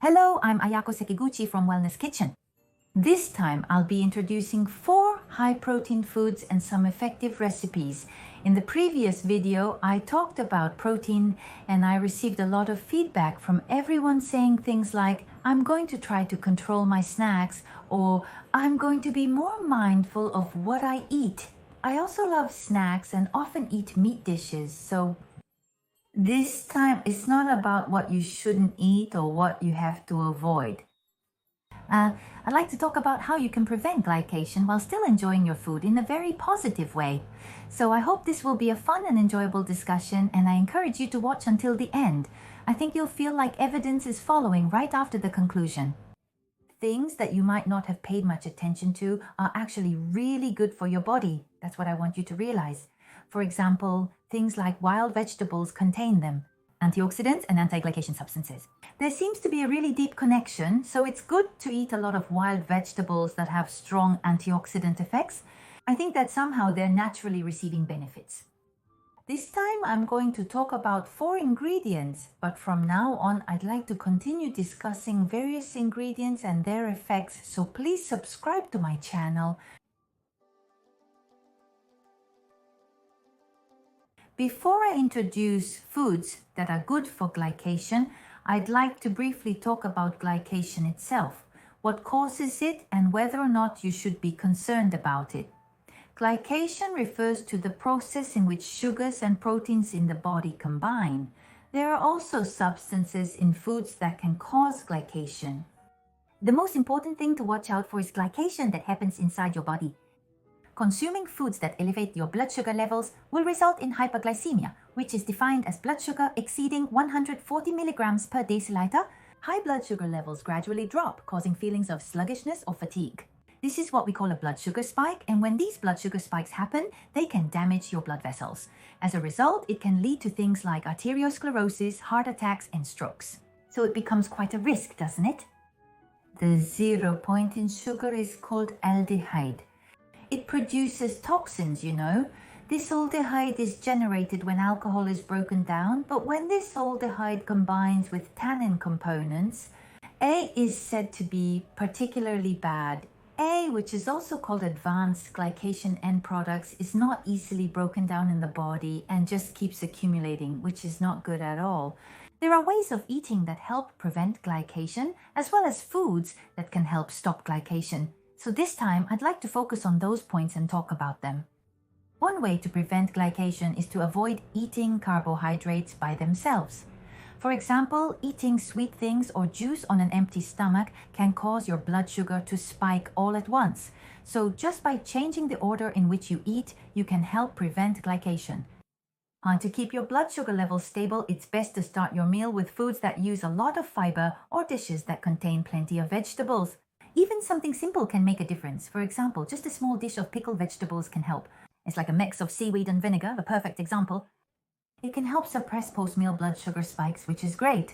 Hello, I'm Ayako Sekiguchi from Wellness Kitchen. This time I'll be introducing 4 high-protein foods and some effective recipes. In the previous video, I talked about protein and I received a lot of feedback from everyone saying things like, I'm going to try to control my snacks, or I'm going to be more mindful of what I eat. I also love snacks and often eat meat dishes, so this time it's not about what you shouldn't eat or what you have to avoid. I'd like to talk about how you can prevent glycation while still enjoying your food in a very positive way. So I hope this will be a fun and enjoyable discussion, and I encourage you to watch until the end. I think you'll feel like evidence is following right after the conclusion. Things that you might not have paid much attention to are actually really good for your body. That's what I want you to realize. For example, things like wild vegetables contain them, antioxidants and anti-glycation substances. There seems to be a really deep connection, so it's good to eat a lot of wild vegetables that have strong antioxidant effects. I think that somehow they're naturally receiving benefits. This time I'm going to talk about 4 ingredients, but from now on I'd like to continue discussing various ingredients and their effects, so please subscribe to my channel. Before I introduce foods that are good for glycation, I'd like to briefly talk about glycation itself, what causes it, and whether or not you should be concerned about it. Glycation refers to the process in which sugars and proteins in the body combine. There are also substances in foods that can cause glycation. The most important thing to watch out for is glycation that happens inside your body. Consuming foods that elevate your blood sugar levels will result in hyperglycemia, which is defined as blood sugar exceeding 140 milligrams per deciliter. High blood sugar levels gradually drop, causing feelings of sluggishness or fatigue. This is what we call a blood sugar spike, and when these blood sugar spikes happen, they can damage your blood vessels. As a result, it can lead to things like arteriosclerosis, heart attacks, and strokes. So it becomes quite a risk, doesn't it? The 0 point in sugar is called aldehyde. It produces toxins, you know. This aldehyde is generated when alcohol is broken down, but when this aldehyde combines with tannin components, A is said to be particularly bad. A, which is also called advanced glycation end products, is not easily broken down in the body and just keeps accumulating, which is not good at all. There are ways of eating that help prevent glycation, as well as foods that can help stop glycation. So this time, I'd like to focus on those points and talk about them. One way to prevent glycation is to avoid eating carbohydrates by themselves. For example, eating sweet things or juice on an empty stomach can cause your blood sugar to spike all at once. So just by changing the order in which you eat, you can help prevent glycation. And to keep your blood sugar levels stable, it's best to start your meal with foods that use a lot of fiber or dishes that contain plenty of vegetables. Even something simple can make a difference. For example, just a small dish of pickled vegetables can help. It's like a mix of seaweed and vinegar, the perfect example. It can help suppress post-meal blood sugar spikes, which is great.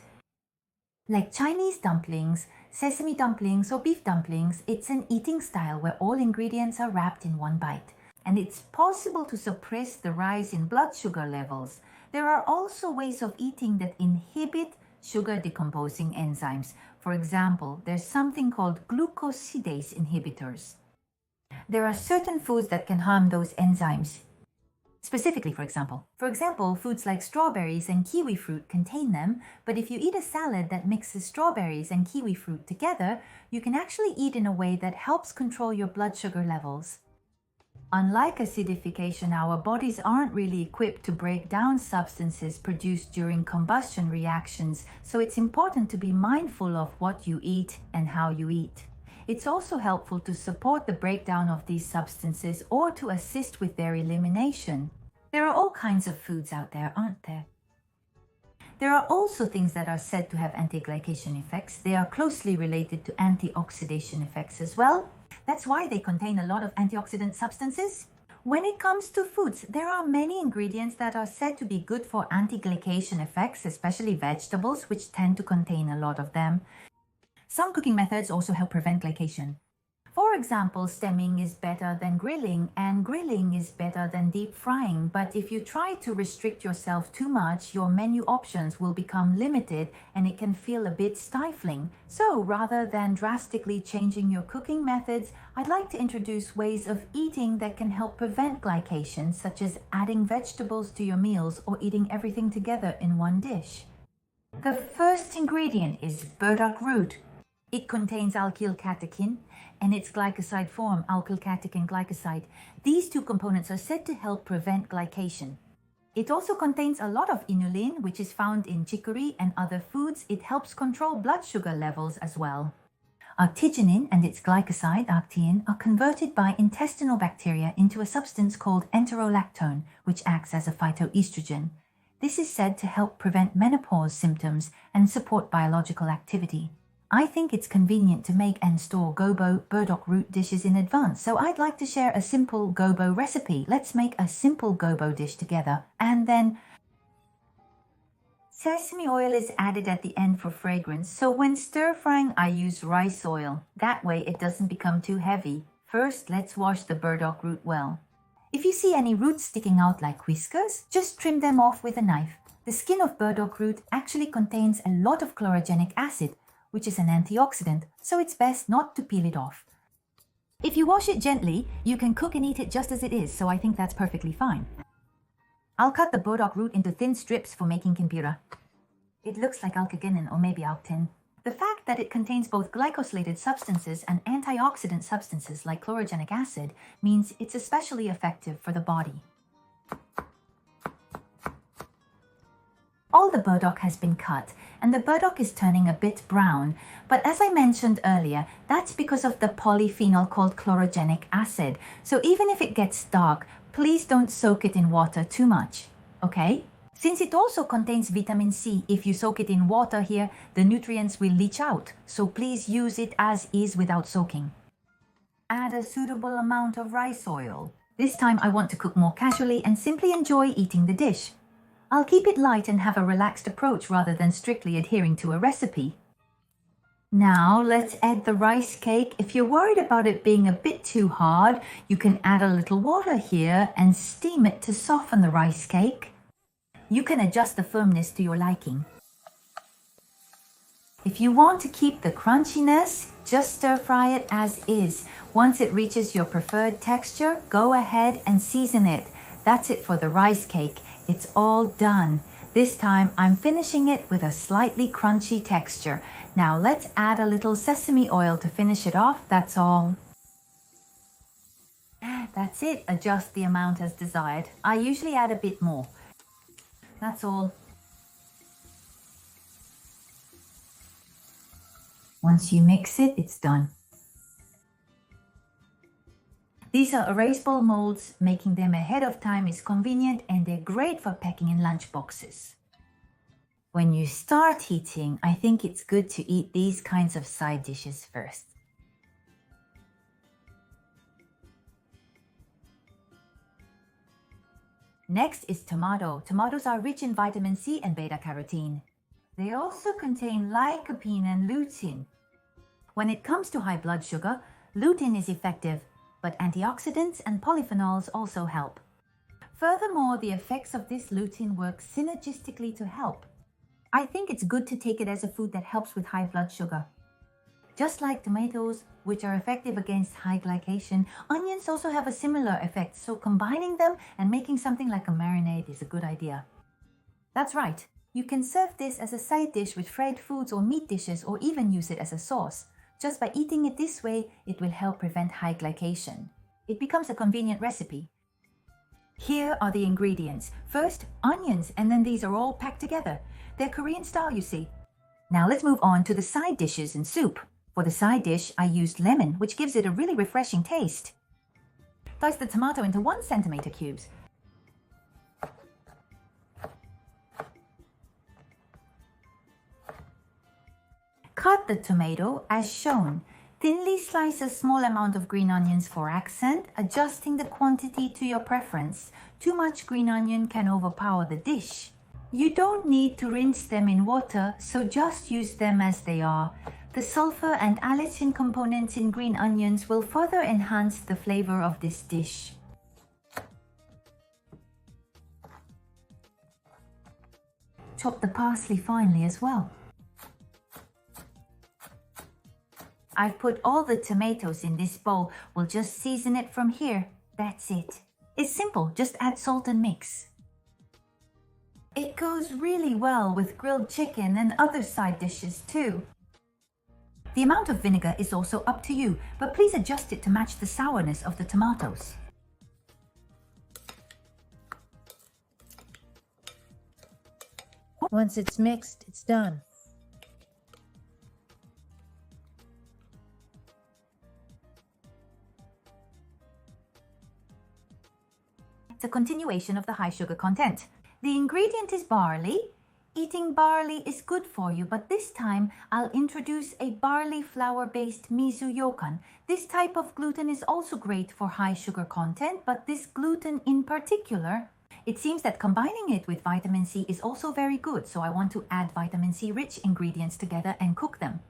Like Chinese dumplings, sesame dumplings, or beef dumplings, it's an eating style where all ingredients are wrapped in one bite. And it's possible to suppress the rise in blood sugar levels. There are also ways of eating that inhibit sugar decomposing enzymes. For example, there's something called glucosidase inhibitors. There are certain foods that can harm those enzymes. Specifically, for example, foods like strawberries and kiwi fruit contain them, but if you eat a salad that mixes strawberries and kiwi fruit together, you can actually eat in a way that helps control your blood sugar levels. Unlike acidification, our bodies aren't really equipped to break down substances produced during combustion reactions, so it's important to be mindful of what you eat and how you eat. It's also helpful to support the breakdown of these substances or to assist with their elimination. There are all kinds of foods out there, aren't there? There are also things that are said to have anti-glycation effects. They are closely related to antioxidation effects as well. That's why they contain a lot of antioxidant substances. When it comes to foods, there are many ingredients that are said to be good for anti-glycation effects, especially vegetables, which tend to contain a lot of them. Some cooking methods also help prevent glycation. For For example, stemming is better than grilling, and grilling is better than deep frying. But if you try to restrict yourself too much, your menu options will become limited and it can feel a bit stifling. So rather than drastically changing your cooking methods, I'd like to introduce ways of eating that can help prevent glycation, such as adding vegetables to your meals or eating everything together in one dish. The first ingredient is burdock root. It contains alkyl catechin and its glycoside form, alkyl catechin glycoside. These two components are said to help prevent glycation. It also contains a lot of inulin, which is found in chicory and other foods. It helps control blood sugar levels as well. Artigenin and its glycoside, arctein, are converted by intestinal bacteria into a substance called enterolactone, which acts as a phytoestrogen. This is said to help prevent menopause symptoms and support biological activity. I think it's convenient to make and store gobo burdock root dishes in advance, so I'd like to share a simple gobo recipe. Let's make a simple gobo dish together. And then sesame oil is added at the end for fragrance, so when stir frying I use rice oil. That way it doesn't become too heavy. First, let's wash the burdock root well. If you see any roots sticking out like whiskers, just trim them off with a knife. The skin of burdock root actually contains a lot of chlorogenic acid, which is an antioxidant, so it's best not to peel it off. If you wash it gently, you can cook and eat it just as it is, so I think that's perfectly fine. I'll cut the burdock root into thin strips for making kimpira. It looks like alkaginin or maybe alktin. The fact that it contains both glycosylated substances and antioxidant substances like chlorogenic acid means it's especially effective for the body. All the burdock has been cut, and the burdock is turning a bit brown. But as I mentioned earlier, that's because of the polyphenol called chlorogenic acid. So even if it gets dark, please don't soak it in water too much, okay? Since it also contains vitamin C, if you soak it in water here, the nutrients will leach out. So please use it as is without soaking. Add a suitable amount of rice oil. This time I want to cook more casually and simply enjoy eating the dish. I'll keep it light and have a relaxed approach rather than strictly adhering to a recipe. Now let's add the rice cake. If you're worried about it being a bit too hard, you can add a little water here and steam it to soften the rice cake. You can adjust the firmness to your liking. If you want to keep the crunchiness, just stir fry it as is. Once it reaches your preferred texture, go ahead and season it. That's it for the rice cake. It's all done. This time I'm finishing it with a slightly crunchy texture. Now let's add a little sesame oil to finish it off. That's all. That's it. Adjust the amount as desired. I usually add a bit more. That's all. Once you mix it, it's done. These are erasable molds. Making them ahead of time is convenient and they're great for packing in lunch boxes. When you start eating, I think it's good to eat these kinds of side dishes first. Next is tomato. Tomatoes are rich in vitamin C and beta-carotene. They also contain lycopene and lutein. When it comes to high blood sugar, lutein is effective, but antioxidants and polyphenols also help. Furthermore, the effects of this lutein work synergistically to help. I think it's good to take it as a food that helps with high blood sugar. Just like tomatoes, which are effective against high glycation, onions also have a similar effect, so combining them and making something like a marinade is a good idea. That's right, you can serve this as a side dish with fried foods or meat dishes, or even use it as a sauce. Just by eating it this way, it will help prevent high glycation. It becomes a convenient recipe. Here are the ingredients. First, onions, and then these are all packed together. They're Korean style, you see. Now let's move on to the side dishes and soup. For the side dish, I used lemon, which gives it a really refreshing taste. Dice the tomato into 1 centimeter cubes. Cut the tomato as shown. Thinly slice a small amount of green onions for accent, adjusting the quantity to your preference. Too much green onion can overpower the dish. You don't need to rinse them in water, so just use them as they are. The sulfur and allicin components in green onions will further enhance the flavor of this dish. Chop the parsley finely as well. I've put all the tomatoes in this bowl. We'll just season it from here. That's it. It's simple, just add salt and mix. It goes really well with grilled chicken and other side dishes too. The amount of vinegar is also up to you, but please adjust it to match the sourness of the tomatoes. Once it's mixed, it's done. It's a continuation of the high sugar content. The ingredient is barley. Eating barley is good for you, but this time I'll introduce a barley flour-based Mizu Yokan. This type of gluten is also great for high sugar content, but this gluten in particular, it seems that combining it with vitamin C is also very good, so I want to add vitamin C-rich ingredients together and cook them.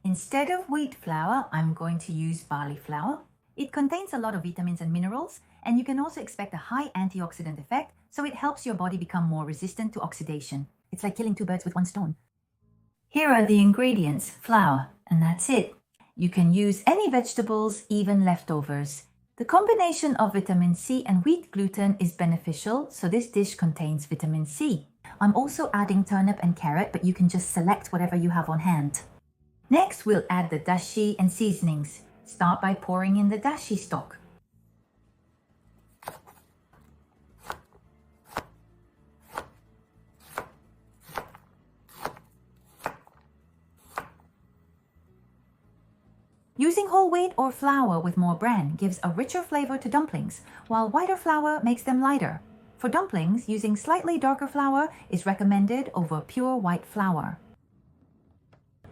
Instead of wheat flour, I'm going to use barley flour. It contains a lot of vitamins and minerals, and you can also expect a high antioxidant effect, so it helps your body become more resistant to oxidation. It's like killing two birds with one stone. Here are the ingredients: flour, and that's it. You can use any vegetables, even leftovers. The combination of vitamin C and wheat gluten is beneficial, so this dish contains vitamin C. I'm also adding turnip and carrot, but you can just select whatever you have on hand. Next, we'll add the dashi and seasonings. Start by pouring in the dashi stock. Using whole wheat or flour with more bran gives a richer flavor to dumplings, while whiter flour makes them lighter. For dumplings, using slightly darker flour is recommended over pure white flour.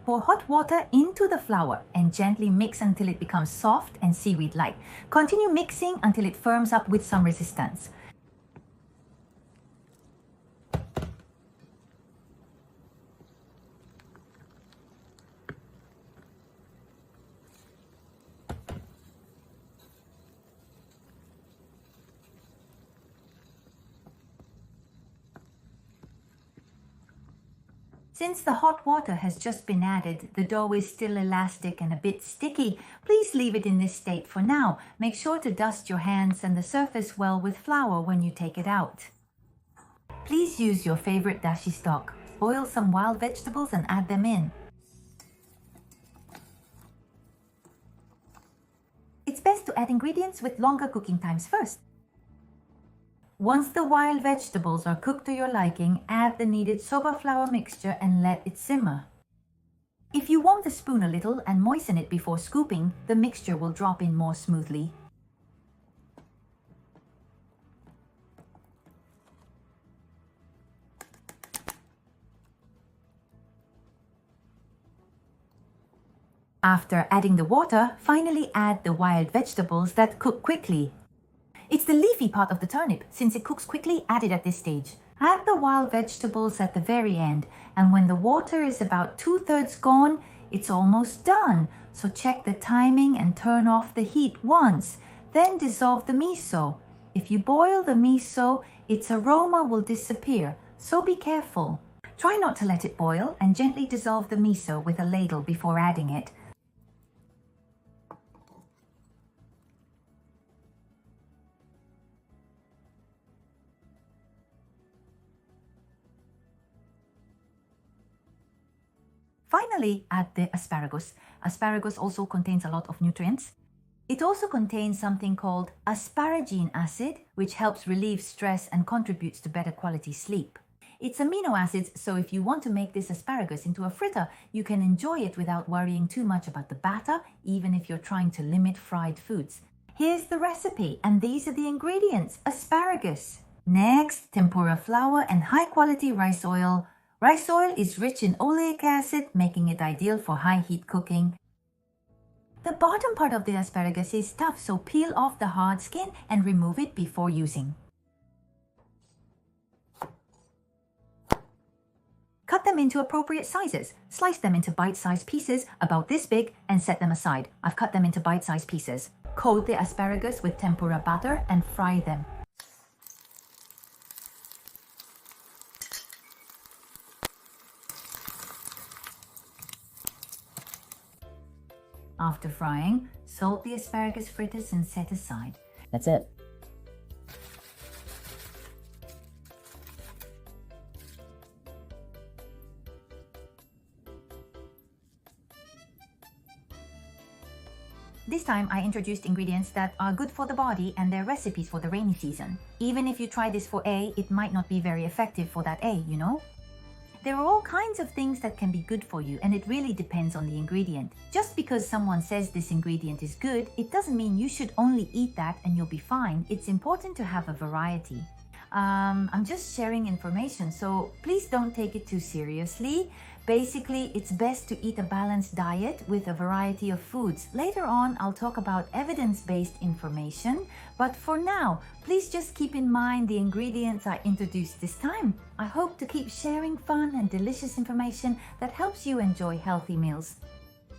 Pour hot water into the flour and gently mix until it becomes soft and seaweed-like. Continue mixing until it firms up with some resistance. Since the hot water has just been added, the dough is still elastic and a bit sticky. Please leave it in this state for now. Make sure to dust your hands and the surface well with flour when you take it out. Please use your favorite dashi stock. Boil some wild vegetables and add them in. It's best to add ingredients with longer cooking times first. Once the wild vegetables are cooked to your liking, add the needed soba flour mixture and let it simmer. If you warm the spoon a little and moisten it before scooping, the mixture will drop in more smoothly. After adding the water, finally add the wild vegetables that cook quickly. It's the leafy part of the turnip. Since it cooks quickly, add it at this stage. Add the wild vegetables at the very end, and when the water is about 2/3 gone, it's almost done. So check the timing and turn off the heat once. Then dissolve the miso. If you boil the miso, its aroma will disappear, so be careful. Try not to let it boil and gently dissolve the miso with a ladle before adding it. Finally, add the asparagus. Asparagus also contains a lot of nutrients. It also contains something called asparagine acid, which helps relieve stress and contributes to better quality sleep. It's amino acids, so if you want to make this asparagus into a fritter, you can enjoy it without worrying too much about the batter, even if you're trying to limit fried foods. Here's the recipe, and these are the ingredients: asparagus. Next, tempura flour and high-quality rice oil. Rice oil is rich in oleic acid, making it ideal for high-heat cooking. The bottom part of the asparagus is tough, so peel off the hard skin and remove it before using. Cut them into appropriate sizes. Slice them into bite-sized pieces about this big and set them aside. I've cut them into bite-sized pieces. Coat the asparagus with tempura batter and fry them. After frying, salt the asparagus fritters and set aside. That's it. This time I introduced ingredients that are good for the body and their recipes for the rainy season. Even if you try this for A, it might not be very effective for that A, you know? There are all kinds of things that can be good for you, and it really depends on the ingredient. Just because someone says this ingredient is good, it doesn't mean you should only eat that and you'll be fine. It's important to have a variety. I'm just sharing information, so please don't take it too seriously. Basically, it's best to eat a balanced diet with a variety of foods. Later on, I'll talk about evidence-based information, but for now, please just keep in mind the ingredients I introduced this time. I hope to keep sharing fun and delicious information that helps you enjoy healthy meals.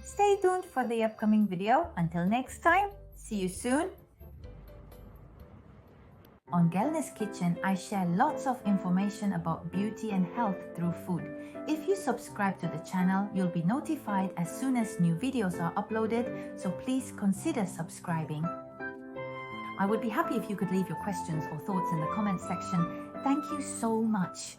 Stay tuned for the upcoming video. Until next time, see you soon. On Gelnes Kitchen, I share lots of information about beauty and health through food. If you subscribe to the channel, you'll be notified as soon as new videos are uploaded, so please consider subscribing. I would be happy if you could leave your questions or thoughts in the comments section. Thank you so much.